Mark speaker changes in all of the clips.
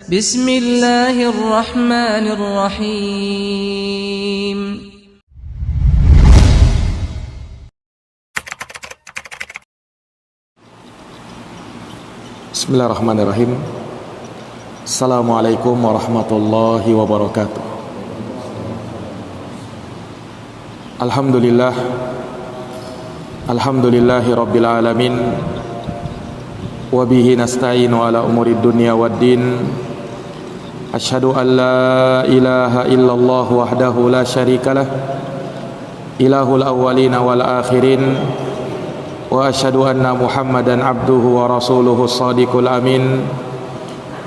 Speaker 1: Bismillahirrahmanirrahim.
Speaker 2: Bismillahirrahmanirrahim. Assalamualaikum warahmatullahi wabarakatuh. Alhamdulillah, alhamdulillahi rabbil alamin. Wa bihi nasta'inu ala umuri dunya waddin. Asyhadu an la ilaha illallah wahdahu la syarikalah, ilahul awwalina wal akhirin. Wa asyhadu anna Muhammadan abduhu wa rasuluhu shadiqul amin,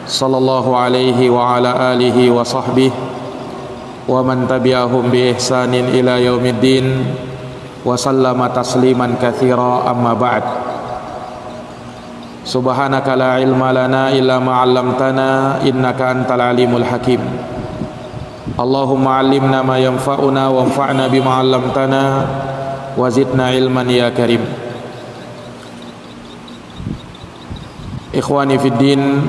Speaker 2: sallallahu alaihi wa ala alihi wa sahbihi wa man tabi'ahum bi ihsanin ila yaumiddin wa sallama tasliman katsira, amma ba'd. Subhanaka la ilma lana illa ma 'allamtana innaka antal alimul hakim. Allahumma 'allimna ma yanfa'una wanfa'na bima 'allamtana wa zidna ilman ya karim. Ikhwani fid din,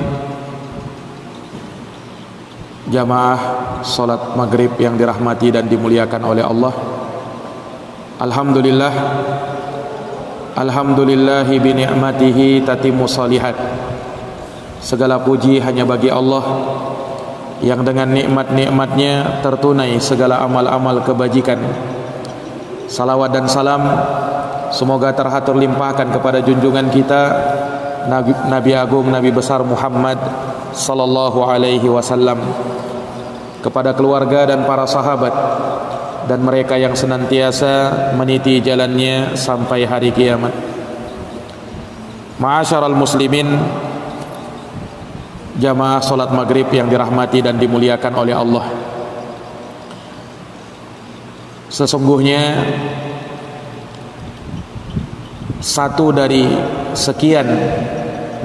Speaker 2: jamaah salat maghrib yang dirahmati dan dimuliakan oleh Allah. Alhamdulillah, alhamdulillahi bi ni'matihi tatimmu shalihat. Segala puji hanya bagi Allah yang dengan nikmat-nikmatnya tertunai segala amal-amal kebajikan. Salawat dan salam semoga terhatur limpahkan kepada junjungan kita Nabi Agung, Nabi besar Muhammad sallallahu alaihi wasallam, kepada keluarga dan para sahabat dan mereka yang senantiasa meniti jalannya sampai hari kiamat. Ma'asyaral muslimin, jamaah salat maghrib yang dirahmati dan dimuliakan oleh Allah. Sesungguhnya satu dari sekian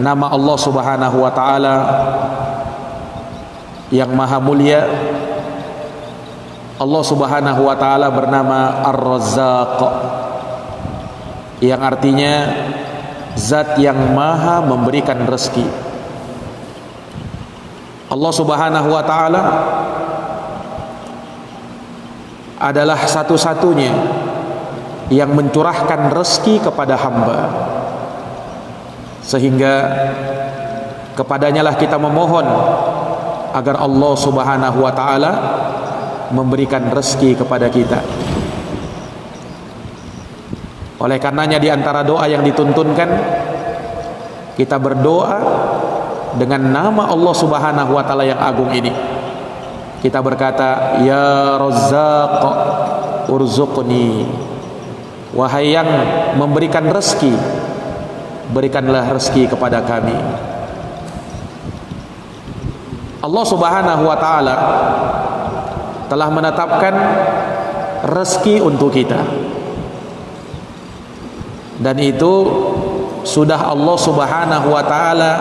Speaker 2: nama Allah Subhanahu wa taala yang maha mulia, Allah Subhanahu wa taala bernama Ar-Razzaq, yang artinya zat yang maha memberikan rezeki. Allah Subhanahu wa taala adalah satu-satunya yang mencurahkan rezeki kepada hamba, sehingga kepadanya lah kita memohon agar Allah Subhanahu wa taala memberikan rezeki kepada kita. Oleh karenanya di antara doa yang dituntunkan, kita berdoa dengan nama Allah Subhanahu wa taala yang agung ini. Kita berkata, ya Razzaq urzuqni, wahai yang memberikan rezeki, berikanlah rezeki kepada kami. Allah Subhanahu wa taala telah menetapkan rezeki untuk kita, dan itu sudah Allah Subhanahu wa taala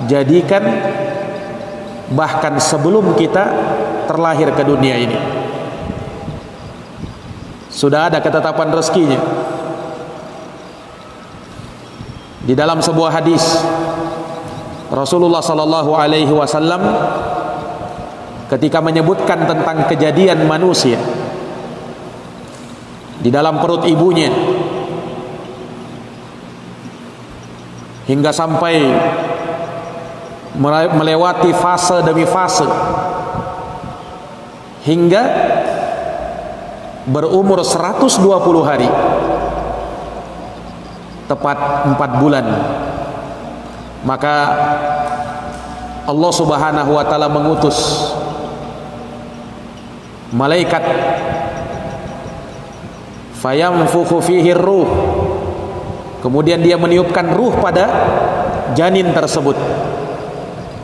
Speaker 2: jadikan bahkan sebelum kita terlahir ke dunia ini. Sudah ada ketetapan rezekinya. Di dalam sebuah hadis, Rasulullah sallallahu alaihi wasallam ketika menyebutkan tentang kejadian manusia di dalam perut ibunya hingga sampai melewati fase demi fase hingga berumur 120 hari, tepat 4 bulan, maka Allah Subhanahu wa taala mengutus malaikat fayamfukhu fihi ruh, kemudian dia meniupkan ruh pada janin tersebut,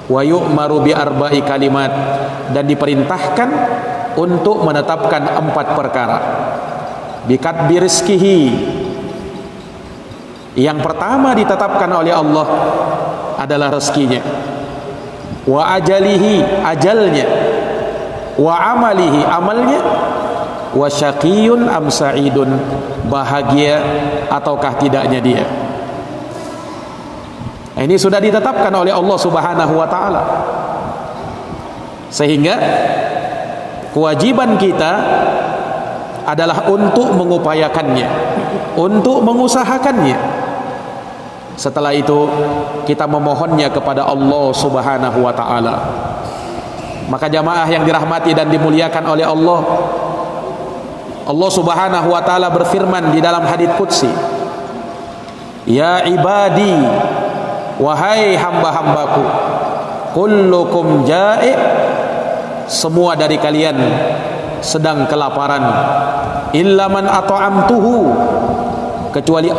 Speaker 2: wa yu'maru bi arba'i kalimat, dan diperintahkan untuk menetapkan 4 perkara. Bikatbi rizkihi, yang pertama ditetapkan oleh Allah adalah rezekinya, wa ajalihi, ajalnya, wa amalihi, amalnya, wa syaqiyun am sa'idun, bahagia ataukah tidaknya dia. Ini sudah ditetapkan oleh Allah Subhanahu wa taala. Sehingga kewajiban kita adalah untuk mengupayakannya, untuk mengusahakannya. Setelah itu kita memohonnya kepada Allah Subhanahu wa taala. Maka jamaah yang dirahmati dan dimuliakan oleh Allah, Allah Subhanahu wa taala berfirman di dalam hadits qudsi, "Ya ibadi, wahai hamba-hambaku, kullukum ja'i', semua dari kalian sedang kelaparan, illa man at'amtuhu, kecuali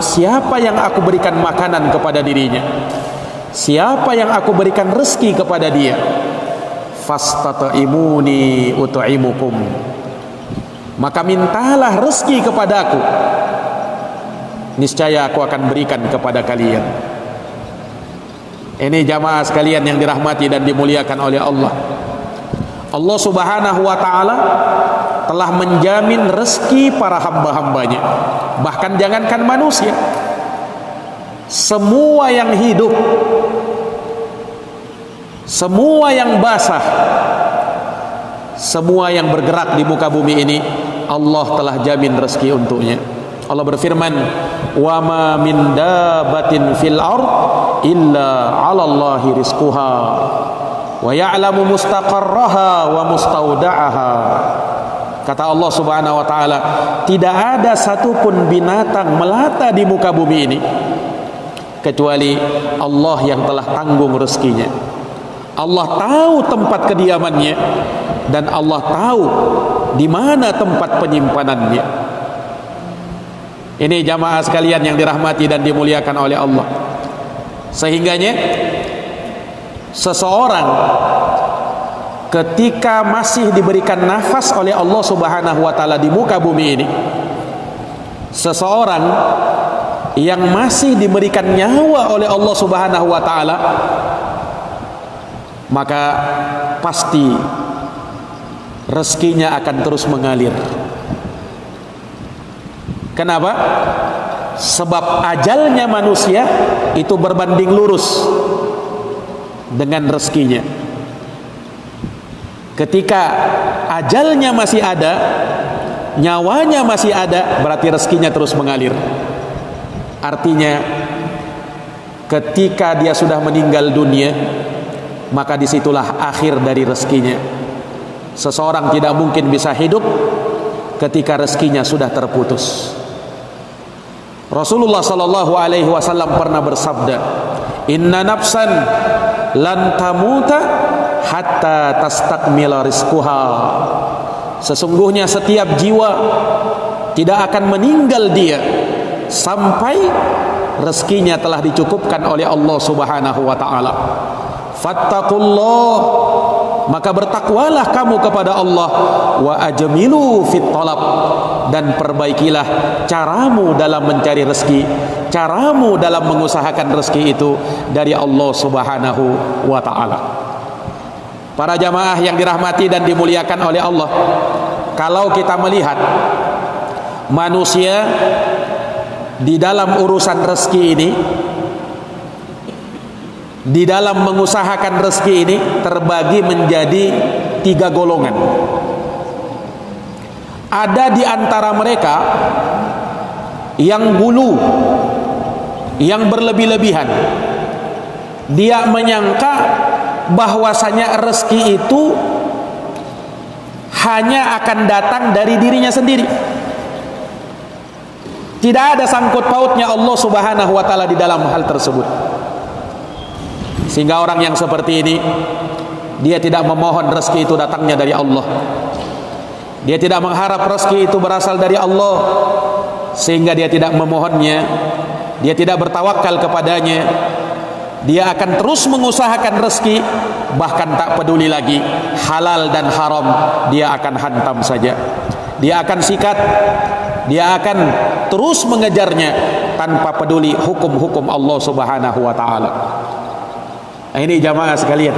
Speaker 2: siapa yang aku berikan makanan kepada dirinya, siapa yang aku berikan rezeki kepada dia, fastata'imuni ut'imukum, maka mintalah rezeki kepadaku, niscaya aku akan berikan kepada kalian." Ini jamaah sekalian yang dirahmati dan dimuliakan oleh Allah. Allah Subhanahu wa taala telah menjamin rezeki para hamba-hambanya. Bahkan jangankan manusia, semua yang hidup, semua yang basah, semua yang bergerak di muka bumi ini, Allah telah jamin rezeki untuknya. Allah berfirman, "Wa ma min dabbatin fil ard illa 'alallahi rizquha wa ya'lamu mustaqarraha wa mustauda'aha." Kata Allah Subhanahu wa taala, tidak ada satupun binatang melata di muka bumi ini kecuali Allah yang telah tanggung rezekinya. Allah tahu tempat kediamannya dan Allah tahu di mana tempat penyimpanannya. Ini jamaah sekalian yang dirahmati dan dimuliakan oleh Allah. Sehingganya seseorang ketika masih diberikan nafas oleh Allah Subhanahu wa taala di muka bumi ini, seseorang yang masih diberikan nyawa oleh Allah Subhanahu wa taala, maka pasti rezekinya akan terus mengalir. Kenapa? Sebab ajalnya manusia itu berbanding lurus dengan rezekinya. Ketika ajalnya masih ada, nyawanya masih ada, berarti rezekinya terus mengalir. Artinya ketika dia sudah meninggal dunia, maka disitulah akhir dari rezekinya. Seseorang tidak mungkin bisa hidup ketika rezekinya sudah terputus. Rasulullah sallallahu alaihi wasallam pernah bersabda, "Inna nafsan lan tamuta hatta tastakmila rizquha." Sesungguhnya setiap jiwa tidak akan meninggal dia sampai rezekinya telah dicukupkan oleh Allah Subhanahu wa taala. Fattaqullah, maka bertakwalah kamu kepada Allah, wa ajmilu fit talab, dan perbaikilah caramu dalam mencari rezeki, caramu dalam mengusahakan rezeki itu dari Allah Subhanahu wa taala. Para jamaah yang dirahmati dan dimuliakan oleh Allah, kalau kita melihat manusia di dalam urusan rezeki ini, di dalam mengusahakan rezeki ini terbagi menjadi 3 golongan. Ada di antara mereka yang gulu, yang berlebih-lebihan. Dia menyangka bahwasanya rezeki itu hanya akan datang dari dirinya sendiri. Tidak ada sangkut pautnya Allah Subhanahu wa taala di dalam hal tersebut. Sehingga orang yang seperti ini, dia tidak memohon rezeki itu datangnya dari Allah. Dia tidak mengharap rezeki itu berasal dari Allah, sehingga dia tidak memohonnya. Dia tidak bertawakal kepadanya. Dia akan terus mengusahakan rezeki, bahkan tak peduli lagi halal dan haram, dia akan hantam saja. Dia akan sikat, dia akan terus mengejarnya tanpa peduli hukum-hukum Allah Subhanahu wa taala. Ini jamaah sekalian.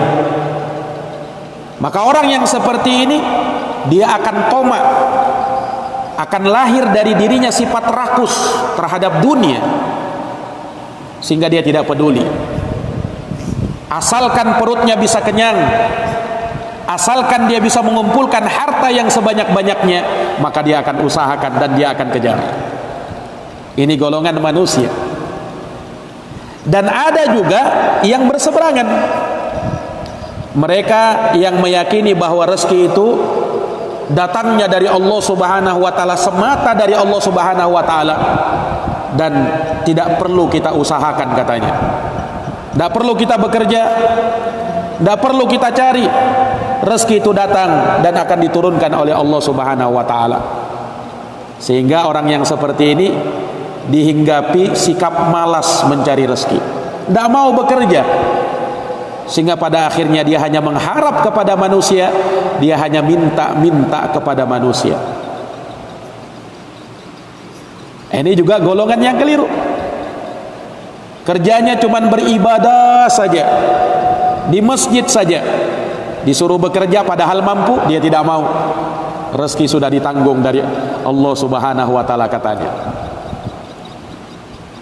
Speaker 2: Maka orang yang seperti ini, dia akan tomak, akan lahir dari dirinya sifat rakus terhadap dunia, sehingga dia tidak peduli. Asalkan perutnya bisa kenyang, Asalkan dia bisa mengumpulkan harta yang sebanyak-banyaknya, maka dia akan usahakan dan dia akan kejar. Ini golongan manusia. Dan ada juga yang berseberangan. Mereka yang meyakini bahwa rezeki itu datangnya dari Allah Subhanahu wa taala, semata dari Allah Subhanahu wa taala, dan tidak perlu kita usahakan katanya. Tidak perlu kita bekerja, tidak perlu kita cari. Rezeki itu datang dan akan diturunkan oleh Allah Subhanahu wa taala. Sehingga orang yang seperti ini dihinggapi sikap malas mencari rezeki, tidak mau bekerja, sehingga pada akhirnya dia hanya mengharap kepada manusia, dia hanya minta kepada manusia. Ini juga golongan yang keliru. Kerjanya cuma beribadah saja, di masjid saja. Disuruh bekerja padahal mampu, dia tidak mau. Rezeki sudah ditanggung dari Allah Subhanahu wa taala katanya.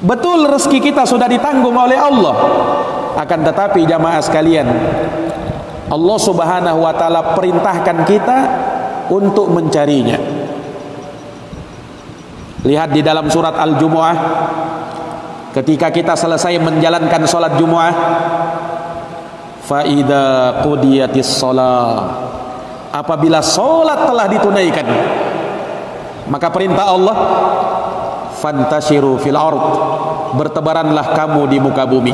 Speaker 2: Betul, rezeki kita sudah ditanggung oleh Allah. Akan tetapi jamaah sekalian, Allah Subhanahu wa taala perintahkan kita untuk mencarinya. Lihat di dalam surat Al-Jumu'ah, ketika kita selesai menjalankan salat Jumu'ah, fa idza qudiyatis shalah, apabila salat telah ditunaikan, maka perintah Allah, fantashiru fil ard, bertebaranlah kamu di muka bumi,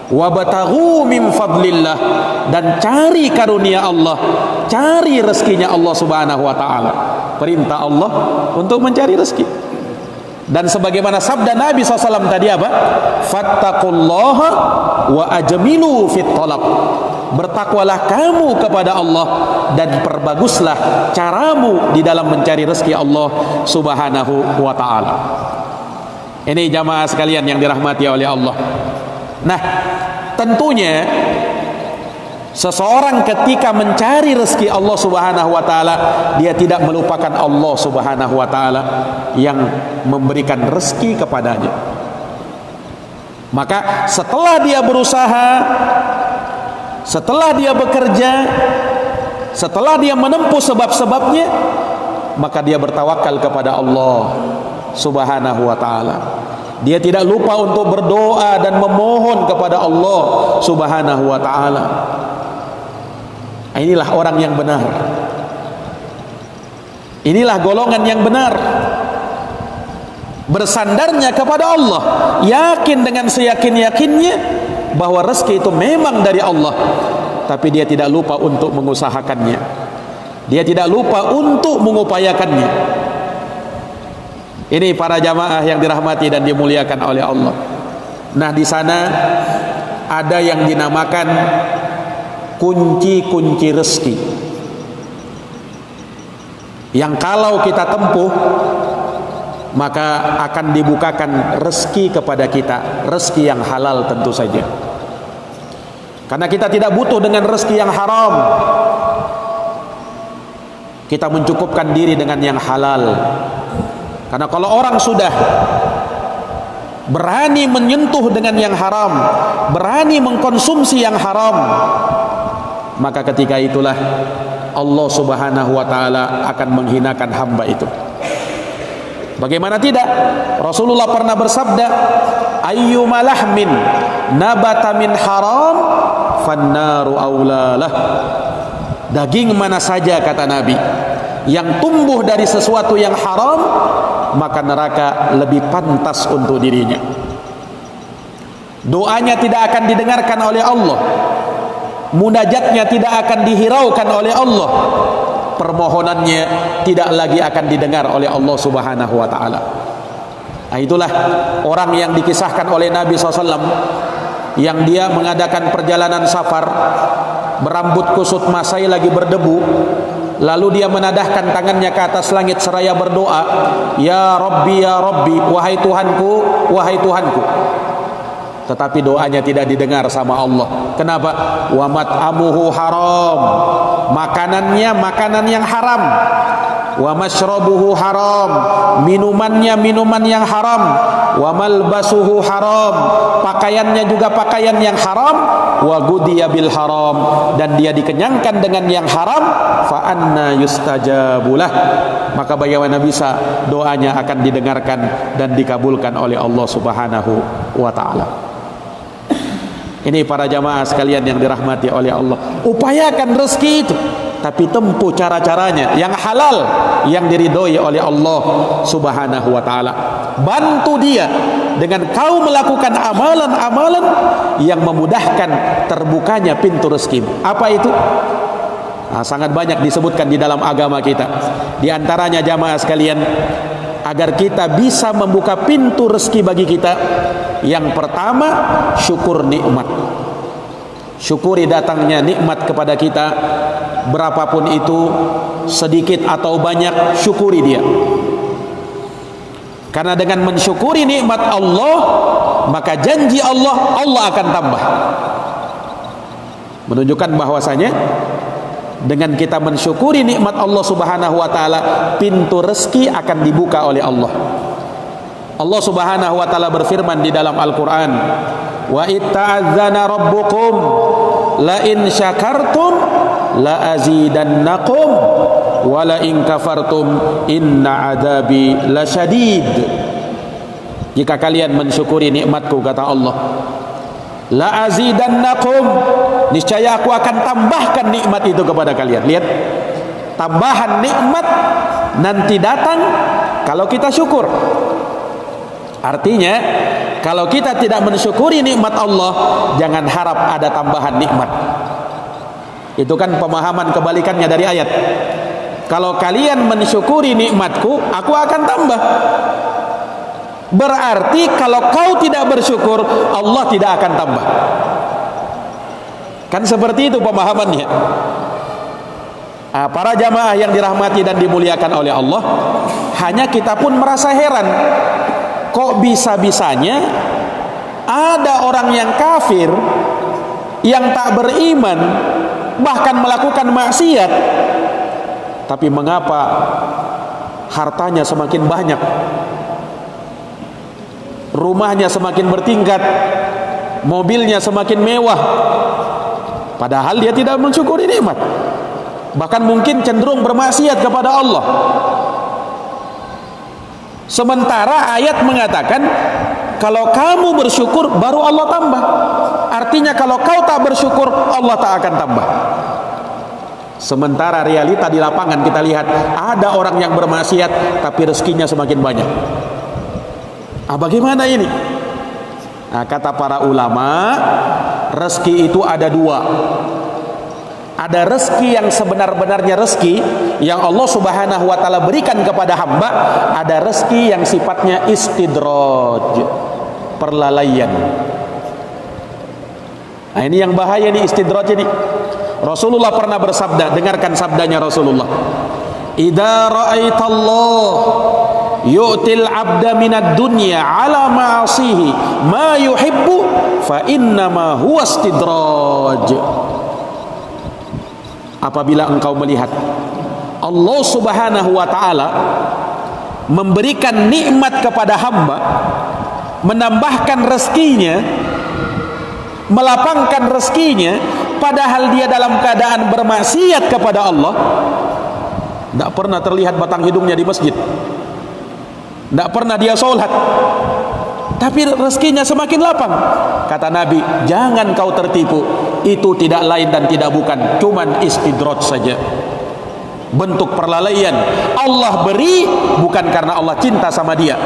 Speaker 2: wabtaghu min fadlillah, dan cari karunia Allah, cari rezekinya Allah Subhanahu wa taala. Perintah Allah untuk mencari rezeki. Dan sebagaimana sabda Nabi SAW tadi apa? Fattaqullaha wa ajmilu fit talab. Bertakwalah kamu kepada Allah dan perbaguslah caramu di dalam mencari rezeki Allah Subhanahu wa taala. Ini jamaah sekalian yang dirahmati oleh Allah. Nah, tentunya seseorang ketika mencari rezeki Allah Subhanahu wa taala, dia tidak melupakan Allah Subhanahu wa taala yang memberikan rezeki kepadanya. Maka setelah dia berusaha, setelah dia bekerja, setelah dia menempuh sebab-sebabnya, maka dia bertawakal kepada Allah Subhanahu wa taala. Dia tidak lupa untuk berdoa dan memohon kepada Allah Subhanahu wa taala. Inilah orang yang benar. Inilah golongan yang benar. Bersandarnya kepada Allah, yakin dengan seyakin-yakinnya bahwa rezeki itu memang dari Allah, tapi dia tidak lupa untuk mengusahakannya. Dia tidak lupa untuk mengupayakannya. Ini para jamaah yang dirahmati dan dimuliakan oleh Allah. Nah, di sana ada yang dinamakan kunci-kunci rezeki, yang kalau kita tempuh maka akan dibukakan rezeki kepada kita, rezeki yang halal tentu saja. Karena kita tidak butuh dengan rezeki yang haram. Kita mencukupkan diri dengan yang halal. Karena kalau orang sudah berani menyentuh dengan yang haram, berani mengkonsumsi yang haram, maka ketika itulah Allah Subhanahu wa taala akan menghinakan hamba itu. Bagaimana tidak? Rasulullah pernah bersabda, ayyuma lahmin nabata min haram fannaru aulalah. Daging mana saja, kata Nabi, yang tumbuh dari sesuatu yang haram, maka neraka lebih pantas untuk dirinya. Doanya tidak akan didengarkan oleh Allah, munajatnya tidak akan dihiraukan oleh Allah, permohonannya tidak lagi akan didengar oleh Allah Subhanahu wa taala. Nah, itulah orang yang dikisahkan oleh Nabi SAW, yang dia mengadakan perjalanan safar, berambut kusut masai lagi berdebu, lalu dia menadahkan tangannya ke atas langit seraya berdoa, ya Rabbi, ya Rabbi, wahai Tuhanku, wahai Tuhanku. Tetapi doanya tidak didengar sama Allah. Kenapa? Wa mat'amuhu haram, makanannya makanan yang haram. wa mashrabuhu haram, minumannya minuman yang haram, wa malbasuhu haram, pakaiannya juga pakaian yang haram, wa gudiya bil haram, dan dia dikenyangkan dengan yang haram, fa anna yustajabulah, maka bagaimana bisa doanya akan didengarkan dan dikabulkan oleh Allah Subhanahu wa taala. Ini para jamaah sekalian yang dirahmati oleh Allah, upayakan rezeki itu, tapi tempuh cara-caranya yang halal, yang diridhoi oleh Allah Subhanahu wa taala. Bantu dia dengan kau melakukan amalan-amalan yang memudahkan terbukanya pintu rezeki. Apa itu? Sangat banyak disebutkan di dalam agama kita. Di antaranya jamaah sekalian, agar kita bisa membuka pintu rezeki bagi kita, yang pertama syukur nikmat. Syukuri datangnya nikmat kepada kita, berapapun itu, sedikit atau banyak, syukuri dia. Karena dengan mensyukuri nikmat Allah, maka janji Allah, Allah akan tambah. Menunjukkan bahwasanya dengan kita mensyukuri nikmat Allah Subhanahu wa taala, pintu rezeki akan dibuka oleh Allah. Allah Subhanahu wa taala berfirman di dalam Al-Qur'an, wa itta'adzana rabbukum la in syakartum la azidannakum wa la in kafartum inna adzabi lasyadid. Jika kalian mensyukuri nikmatku, kata Allah, la azidannakum, niscaya aku akan tambahkan nikmat itu kepada kalian. Lihat, tambahan nikmat nanti datang kalau kita syukur. Artinya, kalau kita tidak mensyukuri nikmat Allah, jangan harap ada tambahan nikmat. Itu kan pemahaman kebalikannya dari ayat. Kalau kalian mensyukuri nikmatku, aku akan tambah. Berarti kalau kau tidak bersyukur, Allah tidak akan tambah. Kan seperti itu pemahamannya. Para jamaah yang dirahmati dan dimuliakan oleh Allah, hanya kita pun merasa heran, kok bisa-bisanya ada orang yang kafir, yang tak beriman, bahkan melakukan maksiat, tapi mengapa hartanya semakin banyak, rumahnya semakin bertingkat, mobilnya semakin mewah, padahal dia tidak mensyukuri nikmat, bahkan mungkin cenderung bermaksiat kepada Allah. Sementara ayat mengatakan, kalau kamu bersyukur baru Allah tambah. Artinya kalau kau tak bersyukur, Allah tak akan tambah. Sementara realita di lapangan kita lihat, ada orang yang bermaksiat tapi rezekinya semakin banyak. Bagaimana ini? Kata para ulama, rezeki itu ada dua. Ada rezeki yang sebenar-benarnya rezeki yang Allah Subhanahu wa taala berikan kepada hamba, ada rezeki yang sifatnya istidraj, perlalaian. Ini yang bahaya nih, istidraj ini. Rasulullah pernah bersabda, dengarkan sabdanya Rasulullah, idza ra'aitallah yu'til 'abda minad dunya 'ala ma'asihi ma yuhibbu fa innama huwa istidraj. Apabila engkau melihat Allah Subhanahu wa taala memberikan nikmat kepada hamba, menambahkan rezekinya, melapangkan rezekinya, padahal dia dalam keadaan bermaksiat kepada Allah, tidak pernah terlihat batang hidungnya di masjid, tidak pernah dia sholat, tapi rezekinya semakin lapang. Kata Nabi, jangan kau tertipu, itu tidak lain dan tidak bukan, cuman istidraj saja, bentuk perlalaian. Allah beri bukan karena Allah cinta sama dia,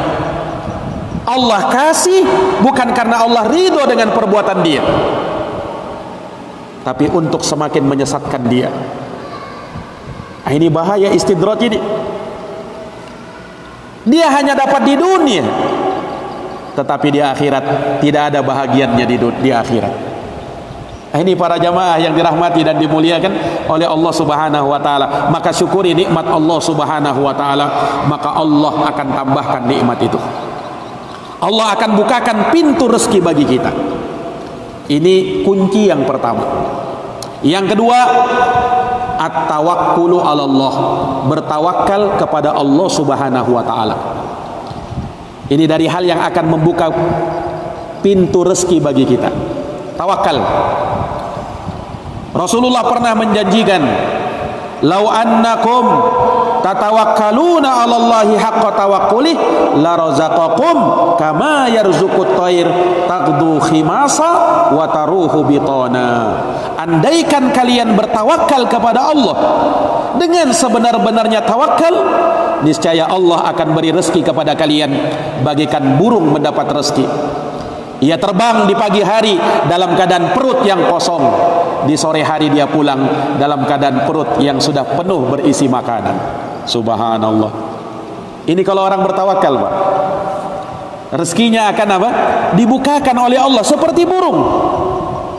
Speaker 2: Allah kasih bukan karena Allah ridho dengan perbuatan dia, tapi untuk semakin menyesatkan dia. Ini bahaya istidraj ini. Dia hanya dapat di dunia, tetapi di akhirat tidak ada bahagiannya di akhirat. Ini para jamaah yang dirahmati dan dimuliakan oleh Allah Subhanahu wa taala. Maka syukuri nikmat Allah Subhanahu wa taala, maka Allah akan tambahkan nikmat itu. Allah akan bukakan pintu rezeki bagi kita. Ini kunci yang pertama. Yang kedua, at-tawakkulu 'ala Allah, bertawakal kepada Allah Subhanahu wa taala. Ini dari hal yang akan membuka pintu rezeki bagi kita. Tawakal. Rasulullah pernah menjanjikan, "Lau annakum tatawakkaluna 'ala Allahi haqqa tawakkulih la razaqakum kama yarzuqut thair taqdu khimasa wa taruhu bitana." Andaikan kalian bertawakal kepada Allah dengan sebenar-benarnya tawakal, niscaya Allah akan beri rezeki kepada kalian bagaikan burung mendapat rezeki. Ia terbang di pagi hari dalam keadaan perut yang kosong, di sore hari dia pulang dalam keadaan perut yang sudah penuh berisi makanan. Subhanallah. Ini kalau orang bertawakal, Pak, rezekinya akan apa? Dibukakan oleh Allah seperti burung.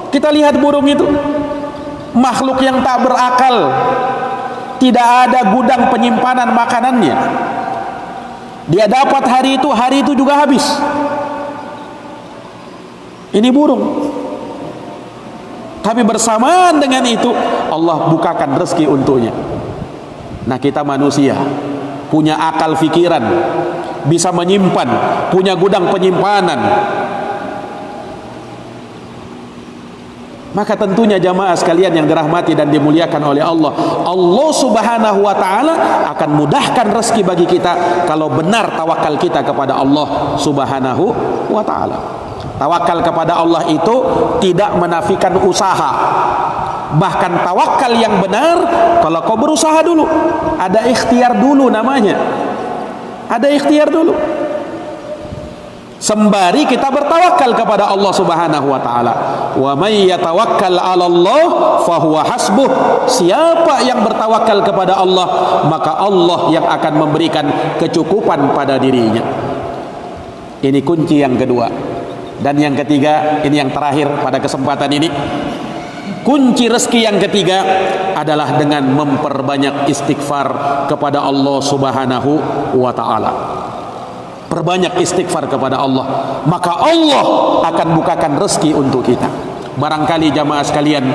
Speaker 2: Kita lihat burung itu, makhluk yang tak berakal, tidak ada gudang penyimpanan makanannya. Dia dapat hari itu juga habis. Ini burung. Tapi bersamaan dengan itu Allah bukakan rezeki untuknya. Nah, kita manusia punya akal fikiran, bisa menyimpan, punya gudang penyimpanan. Maka tentunya jamaah sekalian yang dirahmati dan dimuliakan oleh Allah, Allah Subhanahu wa taala akan mudahkan rezeki bagi kita kalau benar tawakal kita kepada Allah Subhanahu wa taala. Tawakal kepada Allah itu tidak menafikan usaha. Bahkan tawakal yang benar kalau kau berusaha dulu, ada ikhtiar dulu namanya. Ada ikhtiar dulu. Sembari kita bertawakal kepada Allah Subhanahu wa taala. Wa may yatawakkal 'ala Allah fa huwa hasbuh. Siapa yang bertawakal kepada Allah, maka Allah yang akan memberikan kecukupan pada dirinya. Ini kunci yang kedua. Dan yang ketiga, ini yang terakhir pada kesempatan ini. Kunci rezeki yang ketiga adalah dengan memperbanyak istighfar kepada Allah Subhanahu wa taala. Perbanyak istighfar kepada Allah, maka Allah akan bukakan rezeki untuk kita. Barangkali jamaah sekalian,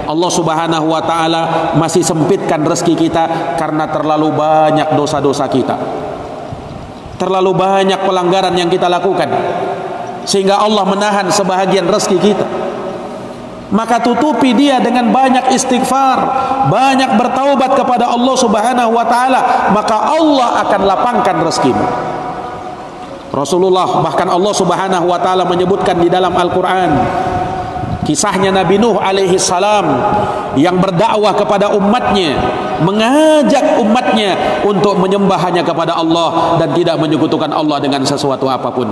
Speaker 2: Allah Subhanahu wa taala masih sempitkan rezeki kita karena terlalu banyak dosa-dosa kita. Terlalu banyak pelanggaran yang kita lakukan, sehingga Allah menahan sebahagian rezeki kita. Maka tutupi dia dengan banyak istighfar, banyak bertaubat kepada Allah Subhanahu wa taala, maka Allah akan lapangkan rezekimu. Rasulullah, bahkan Allah Subhanahu wa taala menyebutkan di dalam Al-Qur'an kisahnya Nabi Nuh alaihi salam yang berdakwah kepada umatnya, mengajak umatnya untuk menyembah hanya kepada Allah dan tidak menyekutukan Allah dengan sesuatu apapun.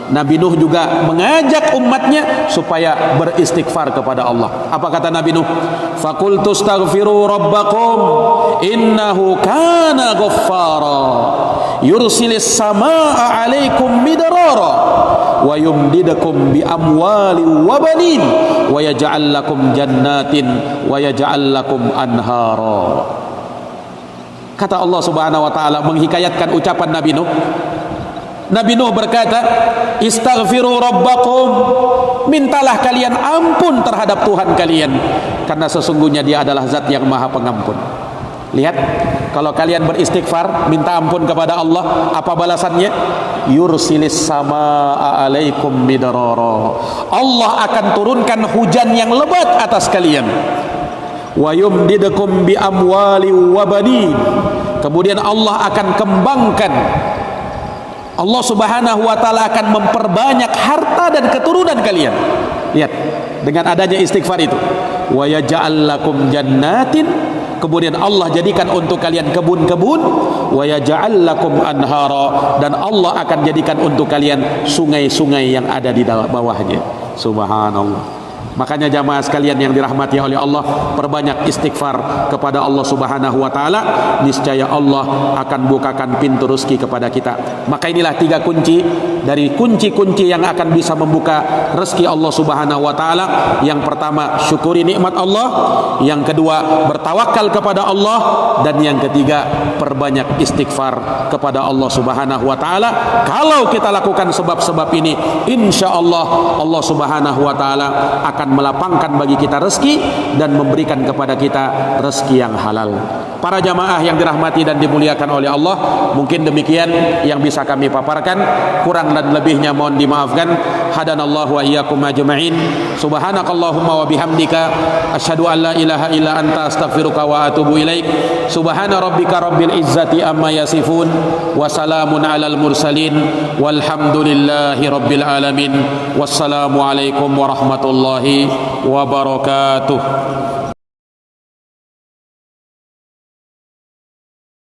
Speaker 2: Nabi Nuh juga mengajak umatnya supaya beristighfar kepada Allah. Apa kata Nabi Nuh? Faqultu astaghfiru rabbakum innahu kana ghaffara yursilis samaa 'alaikum midrara wa yumdidukum bi amwali wa banin wa yaj'al lakum jannatin wa yaj'al lakum anhara. Kata Allah Subhanahu wa taala menghikayatkan ucapan Nabi Nuh. Nabi Nuh berkata, "Istaghfiru rabbakum." Mintalah kalian ampun terhadap Tuhan kalian, karena sesungguhnya Dia adalah Zat yang Maha Pengampun. Lihat, kalau kalian beristighfar, minta ampun kepada Allah, apa balasannya? Yursilis samaa 'alaikum midrara. Allah akan turunkan hujan yang lebat atas kalian. Wa yumdidukum bi amwali wa banin. Kemudian Allah akan kembangkan, Allah Subhanahu wa taala akan memperbanyak harta dan keturunan kalian. Lihat, dengan adanya istighfar itu. Wa yaj'al lakum jannatin, kemudian Allah jadikan untuk kalian kebun-kebun. Wa yaj'al lakum anhara, dan Allah akan jadikan untuk kalian sungai-sungai yang ada di bawahnya. Subhanallah. Makanya jamaah sekalian yang dirahmati oleh Allah, perbanyak istighfar kepada Allah Subhanahu wa taala, niscaya Allah akan bukakan pintu rezeki kepada kita. Maka inilah 3 kunci dari kunci-kunci yang akan bisa membuka rezeki Allah Subhanahu wa taala. Yang pertama, syukuri nikmat Allah. Yang kedua, bertawakal kepada Allah. Dan yang ketiga, perbanyak istighfar kepada Allah Subhanahu wa taala. Kalau kita lakukan sebab-sebab ini, insyaallah Allah Subhanahu wa taala akan akan melapangkan bagi kita rezeki dan memberikan kepada kita rezeki yang halal. Para jamaah yang dirahmati dan dimuliakan oleh Allah, mungkin demikian yang bisa kami paparkan, kurang dan lebihnya mohon dimaafkan. Hadanallahu wa iyyakum ajma'in. Subhanakallahumma wa bihamdika asyhadu an la ilaha illa anta astaghfiruka wa atubu ilaik. Subhana rabbika rabbil izzati amma yasifun wa salamun alal mursalin walhamdulillahi rabbil alamin. Wassalamu alaikum warahmatullahi wabarakatuh.